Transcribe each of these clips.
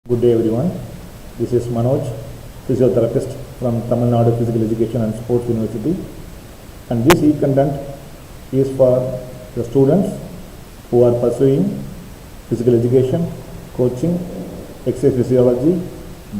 Good day everyone. This is Manoj, physiotherapist from Tamil Nadu Physical Education and Sports University, and this e-content is for the students who are pursuing physical education, coaching, exercise physiology,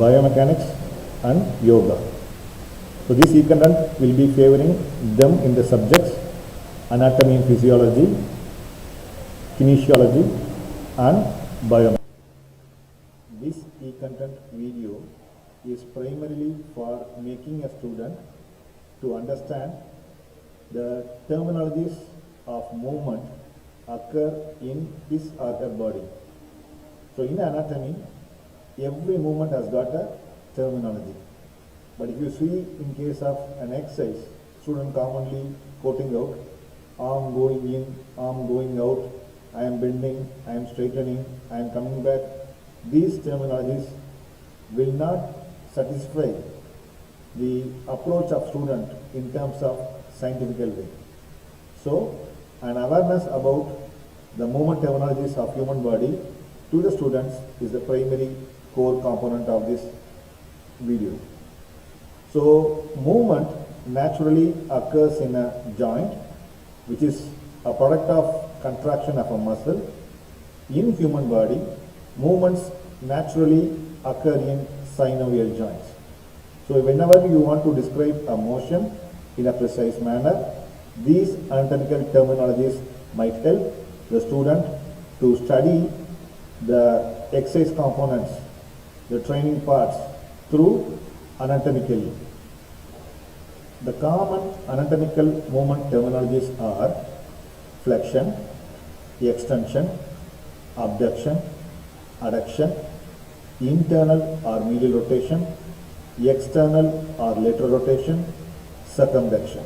biomechanics and yoga. So this e-content will be favoring them in the subjects anatomy and physiology, kinesiology and biomechanics. This e-content video is primarily for making a student to understand the terminologies of movement occur in his or her body. So in anatomy, every movement has got a terminology. But if you see in case of an exercise, student commonly quoting out, arm going in, arm going out, I am bending, I am straightening, I am coming back. These terminologies will not satisfy the approach of student in terms of scientific way. So, an awareness about the movement terminologies of human body to the students is the primary core component of this video. So, movement naturally occurs in a joint, which is a product of contraction of a muscle. In human body, movements naturally occur in synovial joints. So whenever you want to describe a motion in a precise manner, these anatomical terminologies might help the student to study the exercise components, the training parts through anatomically. The common anatomical movement terminologies are flexion, extension, abduction, adduction, internal or medial rotation, external or lateral rotation, circumduction.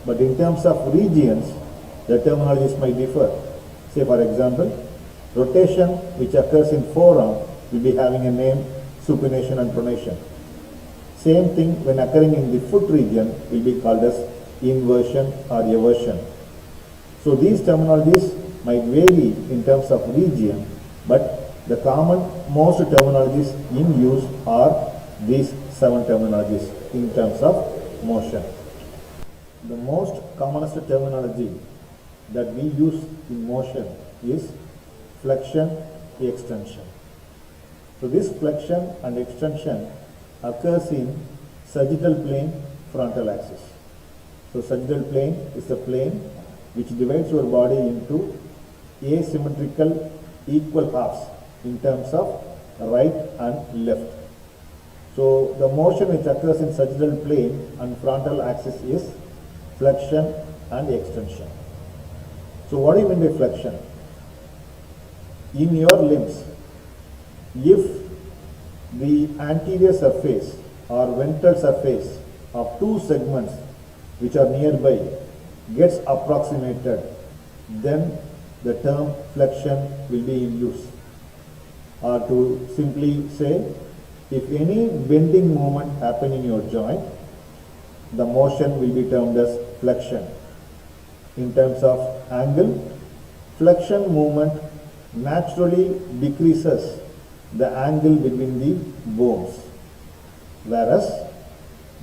But in terms of regions, the terminologies might differ. Say for example, rotation which occurs in forearm will be having a name supination and pronation. Same thing when occurring in the foot region will be called as inversion or eversion. So these terminologies might vary in terms of region, but the common most terminologies in use are these 7 terminologies in terms of motion. The most commonest terminology that we use in motion is flexion, extension. So this flexion and extension occurs in sagittal plane, frontal axis. So sagittal plane is the plane which divides your body into asymmetrical equal halves in terms of right and left. So the motion which occurs in sagittal plane and frontal axis is flexion and extension. So what do you mean by flexion? In your limbs, if the anterior surface or ventral surface of 2 segments which are nearby gets approximated, then the term flexion will be in use. Or to simply say, if any bending movement happen in your joint, the motion will be termed as flexion. In terms of angle, flexion movement naturally decreases the angle between the bones, whereas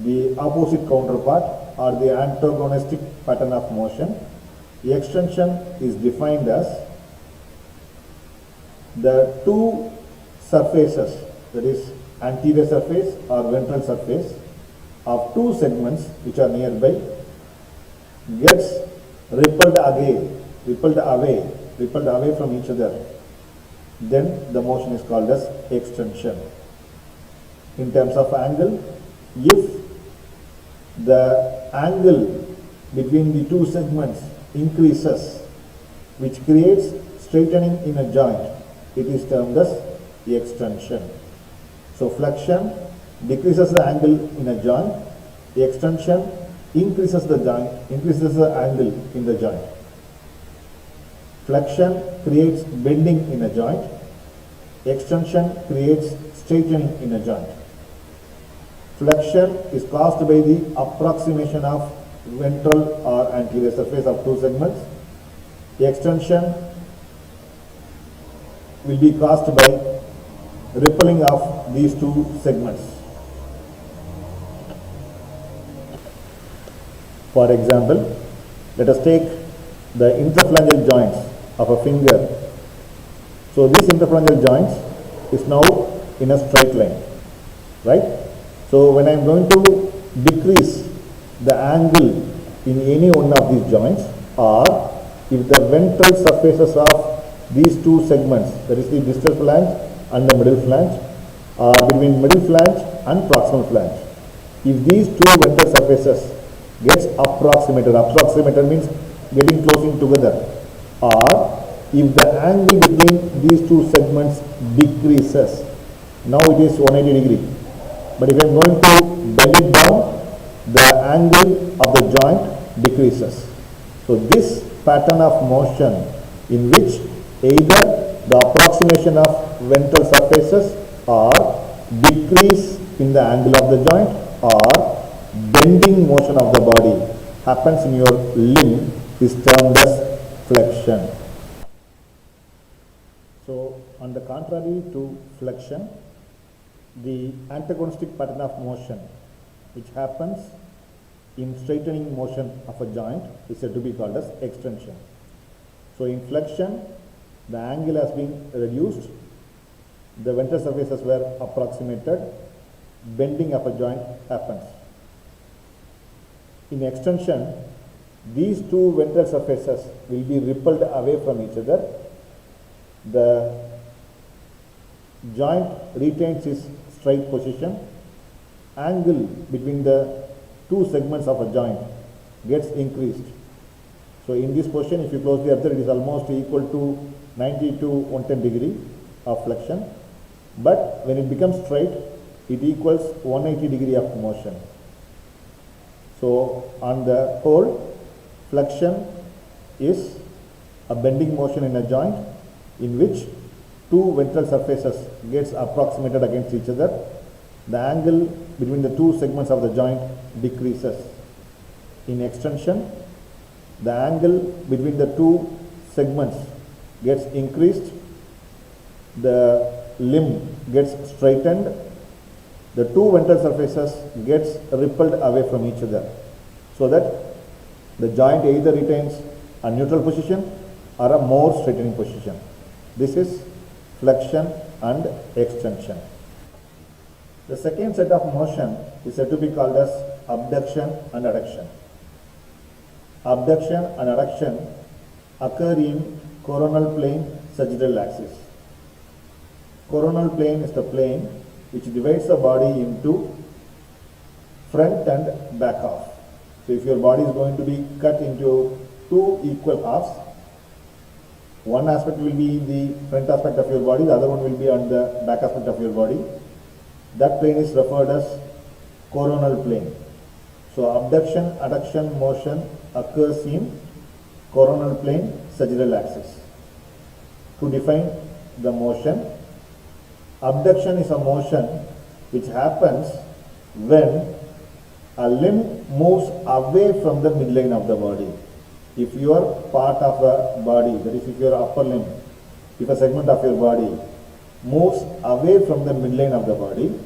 the opposite counterpart or the antagonistic pattern of motion, the extension is defined as the 2 surfaces, that is anterior surface or ventral surface of 2 segments which are nearby gets repelled away from each other, then the motion is called as extension. In terms of angle, if the angle between the 2 segments increases, which creates straightening in a joint, it is termed as extension. So flexion decreases the angle in a joint, extension increases the angle in the joint. Flexion creates bending in a joint, extension creates straightening in a joint. Flexion is caused by the approximation of ventral or anterior surface of 2 segments. Extension will be caused by rippling of these two segments. For example, let us take the interphalangeal joints of a finger. So these interphalangeal joints is now in a straight line, right? So when I am going to decrease the angle in any one of these joints, or if the ventral surfaces of these two segments, that is the distal phalange and the middle phalange, between middle phalange and proximal phalange, if these two ventral surfaces gets approximated means getting closing together, or if the angle between these two segments decreases, now it is 180 degree, but if I am going to bend it down, the angle of the joint decreases. So this pattern of motion in which either the approximation of ventral surfaces or decrease in the angle of the joint or bending motion of the body happens in your limb is termed as flexion. So on the contrary to flexion, the antagonistic pattern of motion which happens in straightening motion of a joint is said to be called as extension. So in flexion, the angle has been reduced, the ventral surfaces were approximated, bending of a joint happens. In extension, these two ventral surfaces will be repelled away from each other. The joint retains its straight position, angle between the two segments of a joint gets increased. So in this position, if you closely observe, it is almost equal to 90 to 110 degree of flexion, but when it becomes straight, it equals 180 degree of motion. So on the whole, flexion is a bending motion in a joint in which two ventral surfaces gets approximated against each other. The angle between the two segments of the joint decreases. In extension, the angle between the two segments gets increased, the limb gets straightened, the two ventral surfaces gets repelled away from each other, so that the joint either retains a neutral position or a more straightening position. This is flexion and extension. The second set of motion is said to be called as abduction and adduction. Abduction and adduction occur in coronal plane sagittal axis. Coronal plane is the plane which divides the body into front and back half. So if your body is going to be cut into two equal halves, one aspect will be the front aspect of your body, the other one will be on the back aspect of your body. That plane is referred as coronal plane. So abduction, adduction motion occurs in coronal plane sagittal axis. To define the motion, abduction is a motion which happens when a limb moves away from the midline of the body. If your part of a body, that is if your upper limb, if a segment of your body moves away from the midline of the body,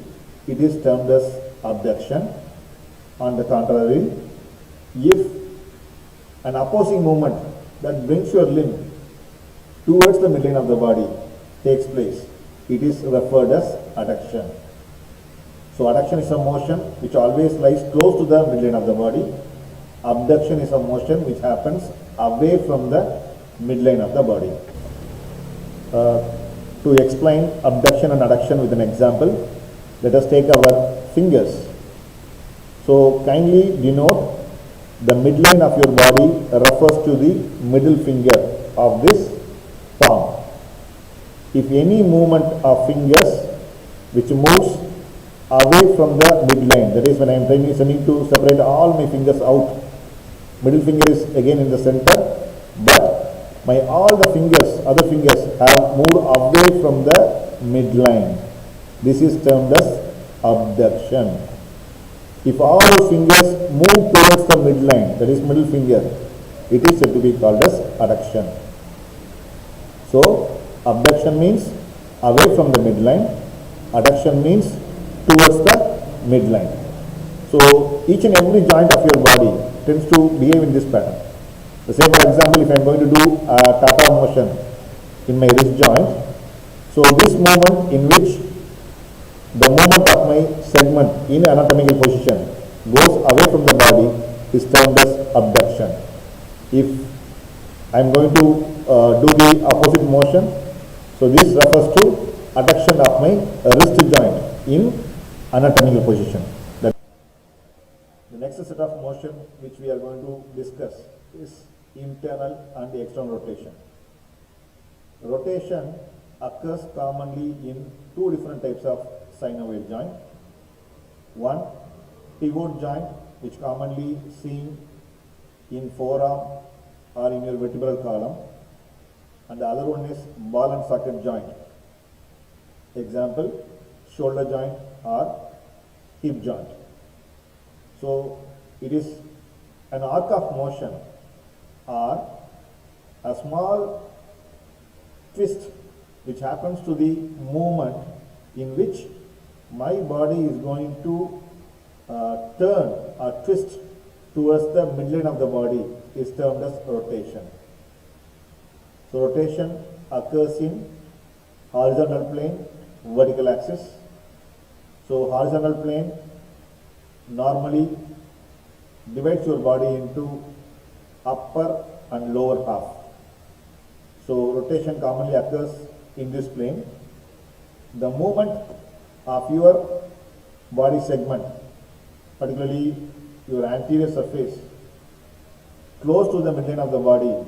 it is termed as abduction. On the contrary, if an opposing movement that brings your limb towards the midline of the body takes place, it is referred as adduction. So adduction is a motion which always lies close to the midline of the body. Abduction is a motion which happens away from the midline of the body. To explain abduction and adduction with an example, let us take our fingers. So kindly denote the midline of your body refers to the middle finger of this palm. If any movement of fingers which moves away from the midline, that is when I am trying to separate all my fingers out, middle finger is again in the center, but my all the fingers, other fingers have moved away from the midline. This is termed as abduction. If all the fingers move towards the midline, that is middle finger, it is said to be called as adduction. So abduction means away from the midline. Adduction means towards the midline. So each and every joint of your body tends to behave in this pattern. The same, for example, if I am going to do a Tata motion in my wrist joint, so this movement in which the movement of my segment in anatomical position goes away from the body is termed as abduction. If I am going to do the opposite motion, so this refers to adduction of my wrist joint in anatomical position. The next set of motion which we are going to discuss is internal and external rotation. Rotation occurs commonly in two different types of synovial joint. One, pivot joint, which commonly seen in forearm or in your vertebral column, and the other one is ball and socket joint. Example, shoulder joint or hip joint. So it is an arc of motion or a small twist which happens to the movement in which my body is going to turn or twist towards the midline of the body is termed as rotation. So rotation occurs in horizontal plane, vertical axis. So horizontal plane normally divides your body into upper and lower half. So rotation commonly occurs in this plane. The movement of your body segment, particularly your anterior surface, close to the midline of the body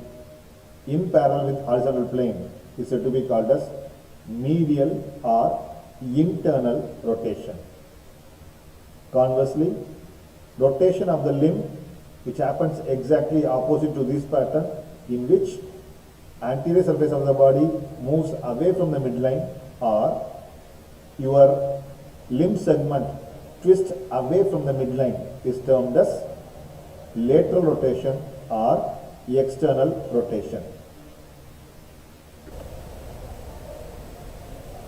in parallel with horizontal plane is said to be called as medial or internal rotation. Conversely, rotation of the limb, which happens exactly opposite to this pattern, in which anterior surface of the body moves away from the midline or your limb segment twists away from the midline, is termed as lateral rotation or external rotation.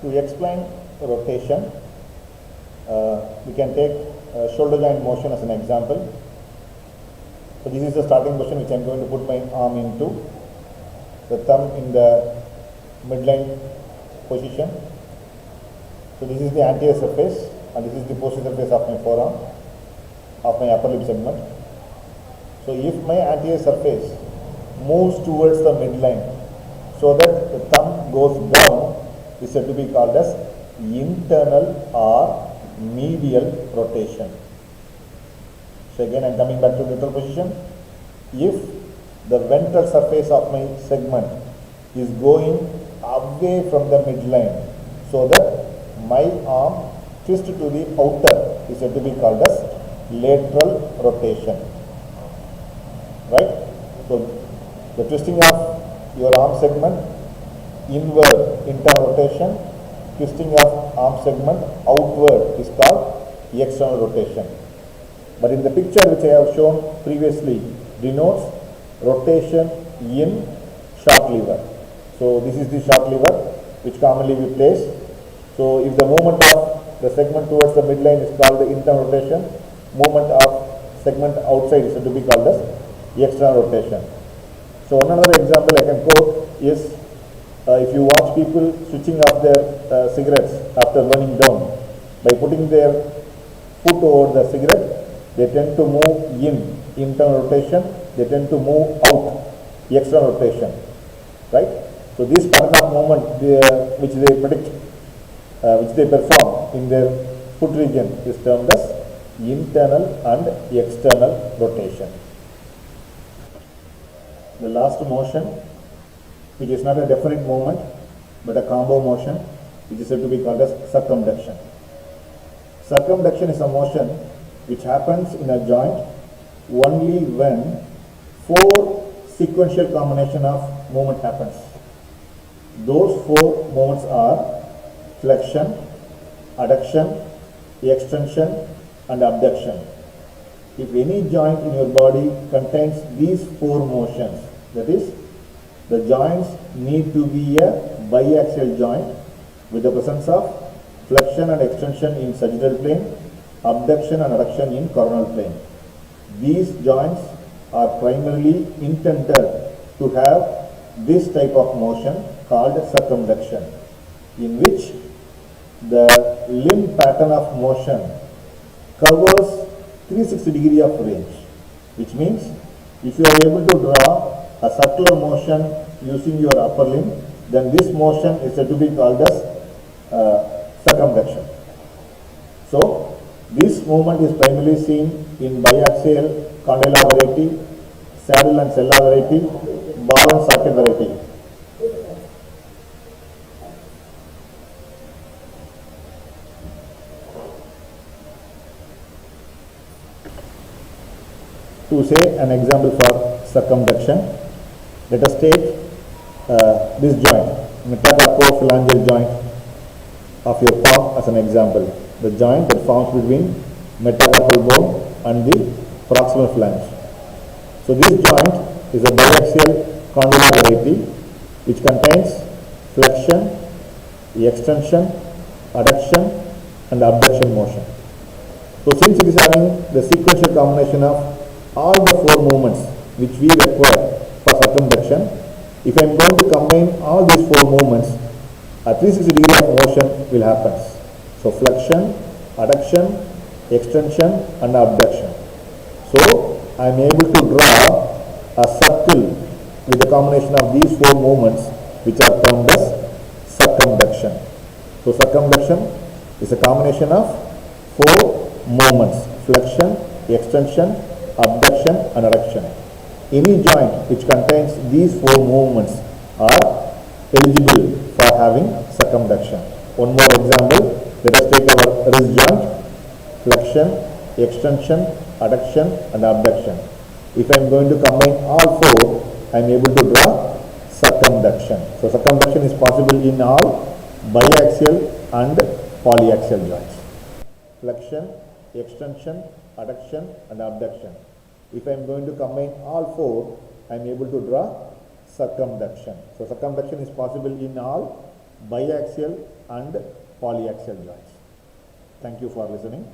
To explain rotation, we can take shoulder joint motion as an example. So this is the starting position which I am going to put my arm into, the thumb in the midline position. So this is the anterior surface and this is the posterior surface of my forearm, of my upper limb segment. So if my anterior surface moves towards the midline so that the thumb goes down, is said to be called as internal or medial rotation. So again I am coming back to neutral position. If the ventral surface of my segment is going away from the midline so that my arm twists to the outer, is said to be called as lateral rotation. Right? So the twisting of your arm segment, inward internal rotation, twisting of arm segment outward is called external rotation. But in the picture which I have shown previously denotes rotation in shock lever. So this is the shock lever which commonly we place. So if the movement of the segment towards the midline is called the internal rotation, movement of segment outside is said to be called as external rotation. So one another example I can quote is if you watch people switching off their cigarettes after burning down, by putting their foot over the cigarette, they tend to move in internal rotation, they tend to move out external rotation, right? So this pattern of movement which they predict, which they perform in their foot region is termed as internal and external rotation. The last motion, which is not a definite movement but a combo motion, which is said to be called as circumduction. Circumduction is a motion which happens in a joint only when four sequential combination of movement happens. Those four movements are flexion, adduction, extension and abduction. If any joint in your body contains these four motions, that is, the joints need to be a biaxial joint with the presence of flexion and extension in sagittal plane, abduction and adduction in coronal plane. These joints are primarily intended to have this type of motion called circumduction, in which the limb pattern of motion covers 360 of range, which means if you are able to draw a circular motion using your upper limb, then this motion is said to be called as circumduction. So this movement is primarily seen in biaxial condyle variety, saddle and sella variety, ball and socket variety. To say an example for circumduction, let us take this joint, metacarpophalangeal joint of your palm as an example. The joint that forms between metacarpal bone and the proximal phalange. So this joint is a biaxial condylar variety which contains flexion, extension, adduction and abduction motion. So since it is having the sequential combination of all the four movements which we require for circumduction, if I am going to combine all these four movements, a 360 of motion will happen. So flexion, adduction, extension and abduction. So I am able to draw a circle with the combination of these four movements which are termed as circumduction. So circumduction is a combination of four movements: flexion, extension, abduction and adduction. Any joint which contains these four movements are eligible for having circumduction. One more example, let us take our wrist joint: flexion, extension, adduction and abduction. If I am going to combine all four, I am able to draw circumduction. So circumduction is possible in all biaxial and polyaxial joints. Flexion, extension, adduction and abduction. If I am going to combine all four, I am able to draw circumduction. So circumduction is possible in all biaxial and polyaxial joints. Thank you for listening.